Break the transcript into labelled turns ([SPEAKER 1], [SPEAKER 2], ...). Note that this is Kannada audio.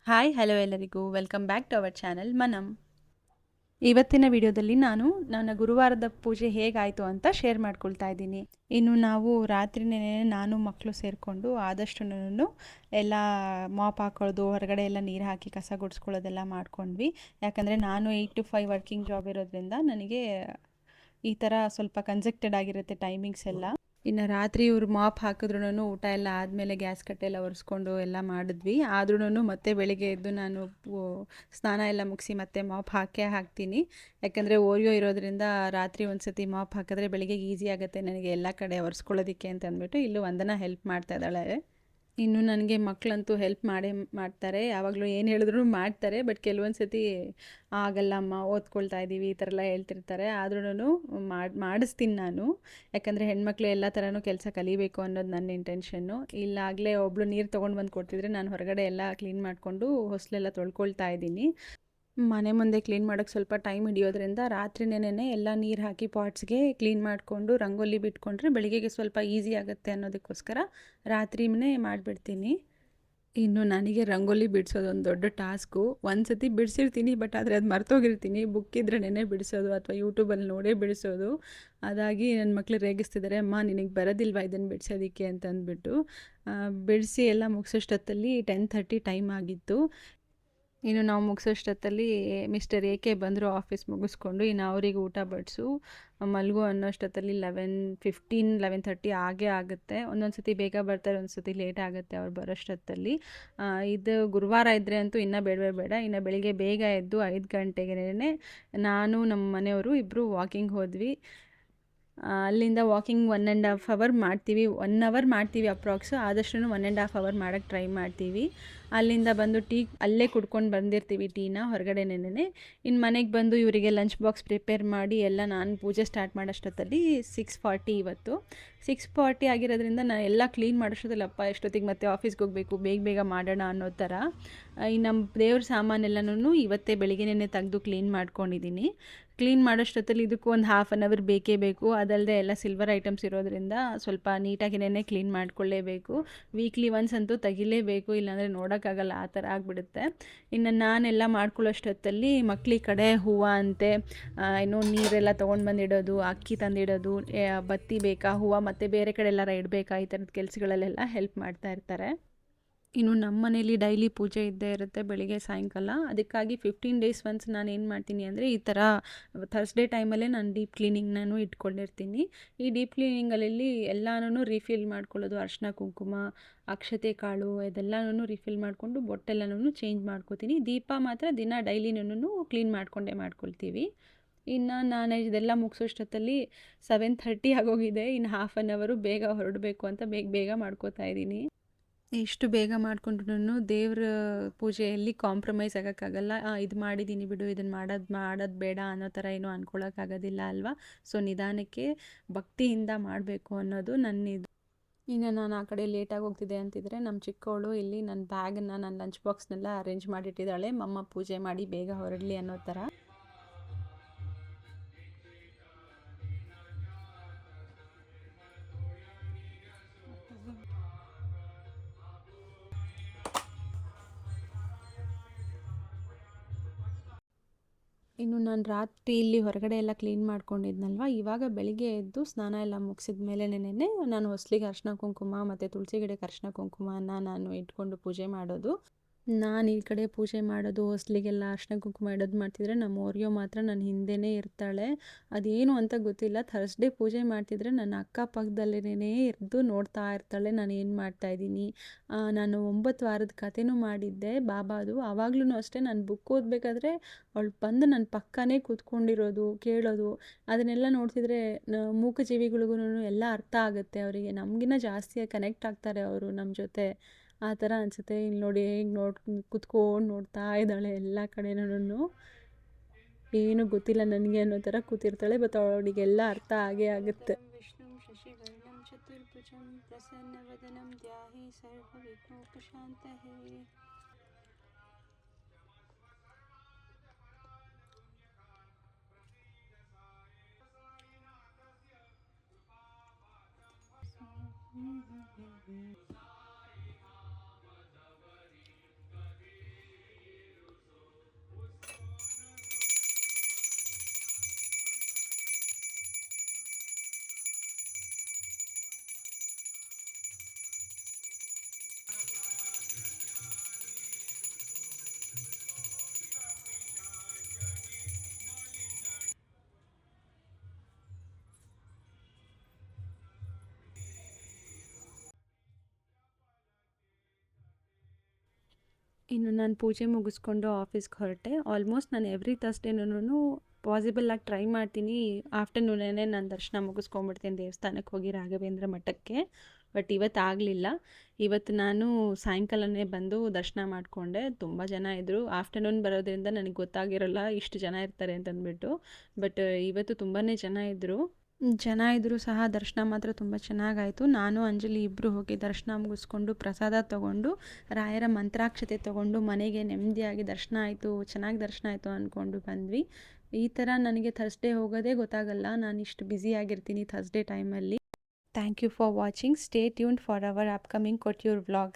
[SPEAKER 1] ಹಾಯ್ ಹಲೋ ಎಲ್ಲರಿಗೂ welcome back to our channel Manam. ಇವತ್ತಿನ ವಿಡಿಯೋದಲ್ಲಿ ನಾನು ನನ್ನ ಗುರುವಾರದ ಪೂಜೆ ಹೇಗಾಯಿತು ಅಂತ ಶೇರ್ ಮಾಡ್ಕೊಳ್ತಾ ಇದ್ದೀನಿ. ಇನ್ನು ನಾವು ರಾತ್ರಿನೇ ನಾನು ಮಕ್ಕಳು ಸೇರಿಕೊಂಡು ಆದಷ್ಟು ಎಲ್ಲ ಮಾಪ್ ಹಾಕೊಳ್ಳೋದು, ಹೊರಗಡೆ ಎಲ್ಲ ನೀರು ಹಾಕಿ ಕಸ ಗುಡಿಸ್ಕೊಳ್ಳೋದೆಲ್ಲ ಮಾಡ್ಕೊಂಡ್ವಿ. ಯಾಕಂದರೆ ನಾನು 8 to 5 ವರ್ಕಿಂಗ್ ಜಾಬ್ ಇರೋದ್ರಿಂದ ನನಗೆ ಈ ಥರ ಸ್ವಲ್ಪ ಕನ್ಸೆಕ್ಟೆಡ್ ಆಗಿರುತ್ತೆ ಟೈಮಿಂಗ್ಸ್ ಎಲ್ಲ. ಇನ್ನು ರಾತ್ರಿ ಇವ್ರು ಮಾಪ್ ಹಾಕಿದ್ರೂ ಊಟ ಎಲ್ಲ ಆದಮೇಲೆ ಗ್ಯಾಸ್ ಕಟ್ಟೆಲ್ಲ ಒರೆಸ್ಕೊಂಡು ಎಲ್ಲ ಮಾಡಿದ್ವಿ. ಆದ್ರೂ ಮತ್ತೆ ಬೆಳಿಗ್ಗೆ ಎದ್ದು ನಾನು ಸ್ನಾನ ಎಲ್ಲ ಮುಗಿಸಿ ಮತ್ತೆ ಮಾಪ್ ಹಾಕೇ ಹಾಕ್ತೀನಿ. ಯಾಕಂದರೆ ಓರಿಯೋ ಇರೋದ್ರಿಂದ ರಾತ್ರಿ ಒಂದು ಸತಿ ಮಾಪ್ ಹಾಕಿದ್ರೆ ಬೆಳಿಗ್ಗೆ ಈಸಿ ಆಗುತ್ತೆ ನನಗೆ ಎಲ್ಲ ಕಡೆ ಒರೆಸ್ಕೊಳ್ಳೋದಕ್ಕೆ ಅಂತ ಅಂದ್ಬಿಟ್ಟು ಇಲ್ಲೂ ವಂದನ ಹೆಲ್ಪ್ ಮಾಡ್ತಾ ಇದ್ದಾಳೆ. ಇನ್ನು ನನಗೆ ಮಕ್ಕಳಂತೂ ಹೆಲ್ಪ್ ಮಾಡೇ ಮಾಡ್ತಾರೆ. ಯಾವಾಗಲೂ ಏನು ಹೇಳಿದ್ರು ಮಾಡ್ತಾರೆ. ಬಟ್ ಕೆಲವೊಂದು ಸತಿ ಆಗಲ್ಲಮ್ಮ ಓದ್ಕೊಳ್ತಾ ಇದ್ದೀವಿ ಈ ಥರ ಎಲ್ಲ ಹೇಳ್ತಿರ್ತಾರೆ. ಆದ್ರೂ ಮಾಡಿಸ್ತೀನಿ ನಾನು. ಯಾಕಂದರೆ ಹೆಣ್ಮಕ್ಳು ಎಲ್ಲ ಥರನೂ ಕೆಲಸ ಕಲಿಬೇಕು ಅನ್ನೋದು ನನ್ನ ಇಂಟೆನ್ಷನ್ನು. ಇಲ್ಲಾಗಲೇ ಒಬ್ಬಳು ನೀರು ತೊಗೊಂಡು ಬಂದು ಕೊಡ್ತಿದ್ರೆ ನಾನು ಹೊರಗಡೆ ಎಲ್ಲ ಕ್ಲೀನ್ ಮಾಡಿಕೊಂಡು ಹೊಸಲೆಲ್ಲ ತೊಳ್ಕೊಳ್ತಾ ಇದ್ದೀನಿ. ಮನೆ ಮುಂದೆ ಕ್ಲೀನ್ ಮಾಡೋಕ್ಕೆ ಸ್ವಲ್ಪ ಟೈಮ್ ಹಿಡಿಯೋದ್ರಿಂದ ರಾತ್ರಿನೇ ಎಲ್ಲ ನೀರು ಹಾಕಿ ಪಾಟ್ಸ್ಗೆ ಕ್ಲೀನ್ ಮಾಡಿಕೊಂಡು ರಂಗೋಲಿ ಬಿಟ್ಕೊಂಡ್ರೆ ಬೆಳಿಗ್ಗೆಗೆ ಸ್ವಲ್ಪ ಈಸಿ ಆಗುತ್ತೆ ಅನ್ನೋದಕ್ಕೋಸ್ಕರ ರಾತ್ರಿನೇ ಮಾಡಿಬಿಡ್ತೀನಿ. ಇನ್ನು ನನಗೆ ರಂಗೋಲಿ ಬಿಡಿಸೋದು ಒಂದು ದೊಡ್ಡ ಟಾಸ್ಕು. ಒಂದು ಸತಿ ಬಿಡಿಸಿರ್ತೀನಿ, ಬಟ್ ಆದರೆ ಅದು ಮರ್ತೋಗಿರ್ತೀನಿ. ಬುಕ್ ಇದ್ರೇ ಬಿಡಿಸೋದು ಅಥವಾ ಯೂಟ್ಯೂಬಲ್ಲಿ ನೋಡೇ ಬಿಡಿಸೋದು. ಅದಾಗಿ ನನ್ನ ಮಕ್ಕಳು ರೇಗಿಸ್ತಿದ್ದಾರೆ, ಅಮ್ಮ ನಿನಗೆ ಬರೋದಿಲ್ವಾ ಇದನ್ನು ಬಿಡಿಸೋದಕ್ಕೆ ಅಂತ ಅಂದ್ಬಿಟ್ಟು. ಬಿಡಿಸಿ ಎಲ್ಲ ಮುಗಿಸೋಷ್ಟೊತ್ತಲ್ಲಿ 10:30 ಟೈಮ್ ಆಗಿತ್ತು. ಇನ್ನು ನಾವು ಮುಗಿಸೋಷ್ಟೊತ್ತಲ್ಲಿ ಮಿಸ್ಟರ್ ಎ.ಕೆ ಬಂದರು ಆಫೀಸ್ ಮುಗಿಸ್ಕೊಂಡು. ಇನ್ನು ಅವರಿಗೆ ಊಟ ಬಡಿಸು ಮಲಗು ಅನ್ನೋಷ್ಟೊತ್ತಲ್ಲಿ 11:15 11:30 ಆಗೇ ಆಗುತ್ತೆ. ಒಂದೊಂದು ಸತಿ ಬೇಗ ಬರ್ತಾರೆ, ಒಂದು ಸತಿ ಲೇಟ್ ಆಗುತ್ತೆ ಅವ್ರು ಬರೋಷ್ಟೊತ್ತಲ್ಲಿ. ಇದು ಗುರುವಾರ ಇದ್ದರೆ ಅಂತೂ ಇನ್ನೂ ಬೇಡವೇ ಬೇಡ. ಇನ್ನು ಬೆಳಿಗ್ಗೆ ಬೇಗ ಎದ್ದು 5 ಗಂಟೆಗೇ ನಾನು ನಮ್ಮ ಮನೆಯವರು ಇಬ್ಬರು ವಾಕಿಂಗ್ ಹೋದ್ವಿ. ಅಲ್ಲಿಂದ ವಾಕಿಂಗ್ 1.5 ಅವರ್ ಮಾಡ್ತೀವಿ. 1 ಅವರ್ ಮಾಡ್ತೀವಿ ಅಪ್ರಾಕ್ಸು. ಆದಷ್ಟು 1.5 ಅವರ್ ಮಾಡೋಕ್ಕೆ ಟ್ರೈ ಮಾಡ್ತೀವಿ. ಅಲ್ಲಿಂದ ಬಂದು ಟೀ ಅಲ್ಲೇ ಕುಡ್ಕೊಂಡು ಬಂದಿರ್ತೀವಿ ಟೀನ ಹೊರಗಡೆನೇ. ಇನ್ನು ಮನೆಗೆ ಬಂದು ಇವರಿಗೆ ಲಂಚ್ ಬಾಕ್ಸ್ ಪ್ರಿಪೇರ್ ಮಾಡಿ ಎಲ್ಲ ನಾನು ಪೂಜೆ ಸ್ಟಾರ್ಟ್ ಮಾಡೋಷ್ಟೊತ್ತಲ್ಲಿ 6:40 ಇವತ್ತು 6:40 ಆಗಿರೋದ್ರಿಂದ ನಾನು ಎಲ್ಲ ಕ್ಲೀನ್ ಮಾಡೋಷ್ಟೊತ್ತಲ್ಲಿ ಅಪ್ಪ ಎಷ್ಟೊತ್ತಿಗೆ ಮತ್ತೆ ಆಫೀಸ್ಗೆ ಹೋಗಬೇಕು, ಬೇಗ ಬೇಗ ಮಾಡೋಣ ಅನ್ನೋ ಥರ. ಈ ನಮ್ಮ ದೇವ್ರ ಸಾಮಾನೆಲ್ಲನೂ ಇವತ್ತೇ ಬೆಳಿಗ್ಗೆನೇ ತೆಗೆದು ಕ್ಲೀನ್ ಮಾಡ್ಕೊಂಡಿದ್ದೀನಿ. ಕ್ಲೀನ್ ಮಾಡೋಷ್ಟೊತ್ತಲ್ಲಿ ಇದಕ್ಕೂ ಒಂದು 1/2 ಅವರ್ ಬೇಕೇ ಬೇಕು. ಅದಲ್ಲದೆ ಎಲ್ಲ ಸಿಲ್ವರ್ ಐಟಮ್ಸ್ ಇರೋದ್ರಿಂದ ಸ್ವಲ್ಪ ನೀಟಾಗಿನೇ ಕ್ಲೀನ್ ಮಾಡ್ಕೊಳ್ಳೇಬೇಕು. ವೀಕ್ಲಿ ಒನ್ಸ್ ಅಂತೂ ತೆಗಿಲೇಬೇಕು, ಇಲ್ಲಾಂದರೆ ನೋಡೋಕ್ಕಾಗಲ್ಲ, ಆ ಥರ ಆಗಿಬಿಡುತ್ತೆ. ಇನ್ನು ನಾನೆಲ್ಲ ಮಾಡ್ಕೊಳ್ಳೋಷ್ಟೊತ್ತಲ್ಲಿ ಮಕ್ಳ ಕಡೆ ಹೂವು ಅಂತೆ, ಇನ್ನೂ ನೀರೆಲ್ಲ ತೊಗೊಂಡು ಬಂದಿಡೋದು, ಅಕ್ಕಿ ತಂದಿಡೋದು, ಬತ್ತಿ ಬೇಕಾ, ಹೂವು ಮತ್ತು ಬೇರೆ ಕಡೆ ಎಲ್ಲಾರ ಇಡಬೇಕಾ, ಈ ಥರದ ಕೆಲಸಗಳಲ್ಲೆಲ್ಲ ಹೆಲ್ಪ್ ಮಾಡ್ತಾ ಇರ್ತಾರೆ. ಇನ್ನು ನಮ್ಮ ಮನೇಲಿ ಡೈಲಿ ಪೂಜೆ ಇದ್ದೇ ಇರುತ್ತೆ ಬೆಳಿಗ್ಗೆ ಸಾಯಂಕಾಲ. ಅದಕ್ಕಾಗಿ 15 ಡೇಸ್ ಒನ್ಸ್ ನಾನು ಏನು ಮಾಡ್ತೀನಿ ಅಂದರೆ ಈ ಥರ ಥರ್ಸ್ಡೇ ಟೈಮಲ್ಲೇ ನಾನು ಡೀಪ್ ಕ್ಲೀನಿಂಗ್ ನಾನು ಇಟ್ಕೊಂಡಿರ್ತೀನಿ. ಈ ಡೀಪ್ ಕ್ಲೀನಿಂಗಲ್ಲಿ ಎಲ್ಲನೂ ರೀಫಿಲ್ ಮಾಡ್ಕೊಳ್ಳೋದು, ಅರಿಶಿನ ಕುಂಕುಮ, ಅಕ್ಷತೆ ಕಾಳು ಇದೆಲ್ಲನೂ ರೀಫಿಲ್ ಮಾಡಿಕೊಂಡು ಬೊಟ್ಟೆಲ್ಲನೂ ಚೇಂಜ್ ಮಾಡ್ಕೋತೀನಿ. ದೀಪ ಮಾತ್ರ ದಿನ ಡೈಲಿನೂ ಕ್ಲೀನ್ ಮಾಡಿಕೊಂಡೇ ಮಾಡ್ಕೊಳ್ತೀವಿ. ಇನ್ನು ನಾನು ಇದೆಲ್ಲ ಮುಗಿಸೋಷ್ಟೊತ್ತಲ್ಲಿ 7:30 ಆಗೋಗಿದೆ. ಇನ್ನು 1/2 ಅವರು ಬೇಗ ಹೊರಡಬೇಕು ಅಂತ ಬೇಗ ಬೇಗ ಮಾಡ್ಕೋತಾ ಇದ್ದೀನಿ. ಎಷ್ಟು ಬೇಗ ಮಾಡಿಕೊಂಡ್ರೂ ದೇವ್ರ ಪೂಜೆಯಲ್ಲಿ ಕಾಂಪ್ರಮೈಸ್ ಆಗೋಕ್ಕಾಗಲ್ಲ. ಇದು ಮಾಡಿದ್ದೀನಿ ಬಿಡು, ಇದನ್ನು ಮಾಡೋದು ಬೇಡ ಅನ್ನೋ ಥರ ಏನೂ ಅಂದ್ಕೊಳ್ಳೋಕ್ಕಾಗೋದಿಲ್ಲ ಅಲ್ವಾ. ಸೊ ನಿಧಾನಕ್ಕೆ ಭಕ್ತಿಯಿಂದ ಮಾಡಬೇಕು ಅನ್ನೋದು ನನ್ನಿದು. ಇನ್ನು ನಾನು ಆ ಕಡೆ ಲೇಟಾಗಿ ಹೋಗ್ತಿದ್ದೆ ಅಂತಿದ್ರೆ ನಮ್ಮ ಚಿಕ್ಕವಳು ಇಲ್ಲಿ ನನ್ನ ಬ್ಯಾಗನ್ನು, ನನ್ನ ಲಂಚ್ ಬಾಕ್ಸ್ನೆಲ್ಲ ಅರೇಂಜ್ ಮಾಡಿಟ್ಟಿದ್ದಾಳೆ. ಮಮ್ಮ ಪೂಜೆ ಮಾಡಿ ಬೇಗ ಹೊರಡಲಿ ಅನ್ನೋ ಥರ. ಇನ್ನು ನಾನು ರಾತ್ರಿ ಇಲ್ಲಿ ಹೊರಗಡೆ ಎಲ್ಲ ಕ್ಲೀನ್ ಮಾಡ್ಕೊಂಡಿದ್ನಲ್ವ, ಇವಾಗ ಬೆಳಿಗ್ಗೆ ಎದ್ದು ಸ್ನಾನ ಎಲ್ಲ ಮುಗಿಸಿದ ಮೇಲೆನೇ ನಾನು ಹೊಸ್ಲಿಗೆ ಅರಿಶಿನ ಕುಂಕುಮ ಮತ್ತು ತುಳಸಿ ಗಿಡಕ್ಕೆ ಅರಿಶಿನ ಕುಂಕುಮನ ನಾನು ಇಟ್ಕೊಂಡು ಪೂಜೆ ಮಾಡೋದು. ನಾನು ಈ ಕಡೆ ಪೂಜೆ ಮಾಡೋದು, ಹೊಸ್ಲಿಗೆಲ್ಲ ಅರಿಶಿನ ಕುಂಕುಮ ಇಡೋದು ಮಾಡ್ತಿದ್ರೆ ನಮ್ಮ ಓರಿಯೋ ಮಾತ್ರ ನನ್ನ ಹಿಂದೆಯೇ ಇರ್ತಾಳೆ. ಅದೇನು ಅಂತ ಗೊತ್ತಿಲ್ಲ, ಥರ್ಸ್ಡೇ ಪೂಜೆ ಮಾಡ್ತಿದ್ರೆ ನನ್ನ ಅಕ್ಕಪಕ್ಕದಲ್ಲೇ ಇದ್ದು ನೋಡ್ತಾ ಇರ್ತಾಳೆ ನಾನು ಏನು ಮಾಡ್ತಾಯಿದ್ದೀನಿ. ನಾನು 9 ವಾರದ ಕಥೆನೂ ಮಾಡಿದ್ದೆ ಬಾಬಾದು. ಆವಾಗ್ಲೂ ಅಷ್ಟೇ ನಾನು ಬುಕ್ ಓದಬೇಕಾದ್ರೆ ಅವಳು ಬಂದು ನನ್ನ ಪಕ್ಕನೇ ಕೂತ್ಕೊಂಡಿರೋದು, ಕೇಳೋದು. ಅದನ್ನೆಲ್ಲ ನೋಡ್ತಿದ್ರೆ ಮೂಕಜೀವಿಗಳಿಗೂ ಎಲ್ಲ ಅರ್ಥ ಆಗುತ್ತೆ ಅವರಿಗೆ. ನಮಗಿನ್ನ ಜಾಸ್ತಿ ಕನೆಕ್ಟ್ ಆಗ್ತಾರೆ ಅವರು ನಮ್ಮ ಜೊತೆ, ಆ ಥರ ಅನಿಸುತ್ತೆ. ಇಲ್ಲಿ ನೋಡಿ ಹೇಗೆ ಕುತ್ಕೊಂಡು ನೋಡ್ತಾ ಇದ್ದಾಳೆ ಎಲ್ಲ ಕಡೆನೂ. ಏನು ಗೊತ್ತಿಲ್ಲ ನನಗೆ ಅನ್ನೋ ಥರ ಕೂತಿರ್ತಾಳೆ. ಬಟ್ ಅವಳಿಗೆಲ್ಲ ಅರ್ಥ ಆಗೇ ಆಗುತ್ತೆ. ವಿಷ್ಣು ಶಶಿವರ್ಣಂ ಚತುರ್ಭುಜಂ ಪ್ರಸನ್ನವದನಂ ಧ್ಯಾಯೇ ಸರ್ವವಿಘ್ನೋಪಶಾಂತಯೇ. ಇನ್ನು ನಾನು ಪೂಜೆ ಮುಗಿಸ್ಕೊಂಡು ಆಫೀಸ್ಗೆ ಹೊರಟೆ. ಆಲ್ಮೋಸ್ಟ್ ನಾನು ಎವ್ರಿ ಥರ್ಸ್ಡೇನೂ ಪಾಸಿಬಲ್ ಆಗಿ ಟ್ರೈ ಮಾಡ್ತೀನಿ ಆಫ್ಟರ್ನೂನೇ ನಾನು ದರ್ಶನ ಮುಗಿಸ್ಕೊಂಡ್ಬಿಡ್ತೀನಿ ದೇವಸ್ಥಾನಕ್ಕೆ ಹೋಗಿ ರಾಘವೇಂದ್ರ ಮಠಕ್ಕೆ. ಬಟ್ ಇವತ್ತು ಆಗಲಿಲ್ಲ. ಇವತ್ತು ನಾನು ಸಾಯಂಕಾಲನೇ ಬಂದು ದರ್ಶನ ಮಾಡಿಕೊಂಡೆ. ತುಂಬ ಜನ ಇದ್ದರು. ಆಫ್ಟರ್ನೂನ್ ಬರೋದ್ರಿಂದ ನನಗೆ ಗೊತ್ತಾಗಿರೋಲ್ಲ ಇಷ್ಟು ಜನ ಇರ್ತಾರೆ ಅಂತಂದ್ಬಿಟ್ಟು. ಬಟ್ ಇವತ್ತು ತುಂಬಾ ಜನ ಇದ್ದರೂ ಸಹ ದರ್ಶನ ಮಾತ್ರ ತುಂಬ ಚೆನ್ನಾಗಾಯಿತು. ನಾನು ಅಂಜಲಿ ಇಬ್ಬರು ಹೋಗಿ ದರ್ಶನ ಮುಗಿಸ್ಕೊಂಡು ಪ್ರಸಾದ ತೊಗೊಂಡು ರಾಯರ ಮಂತ್ರಾಕ್ಷತೆ ತೊಗೊಂಡು ಮನೆಗೆ ನೆಮ್ಮದಿಯಾಗಿ ದರ್ಶನ ಆಯಿತು, ಚೆನ್ನಾಗಿ ದರ್ಶನ ಆಯಿತು ಅಂದ್ಕೊಂಡು ಬಂದ್ವಿ. ಈ ಥರ ನನಗೆ ಥರ್ಸ್ಡೇ ಹೋಗೋದೇ ಗೊತ್ತಾಗಲ್ಲ, ನಾನು ಇಷ್ಟು ಬ್ಯುಸಿಯಾಗಿರ್ತೀನಿ ಥರ್ಸ್ಡೇ ಟೈಮಲ್ಲಿ. Thank you for watching. Stay tuned for our upcoming couture vlog.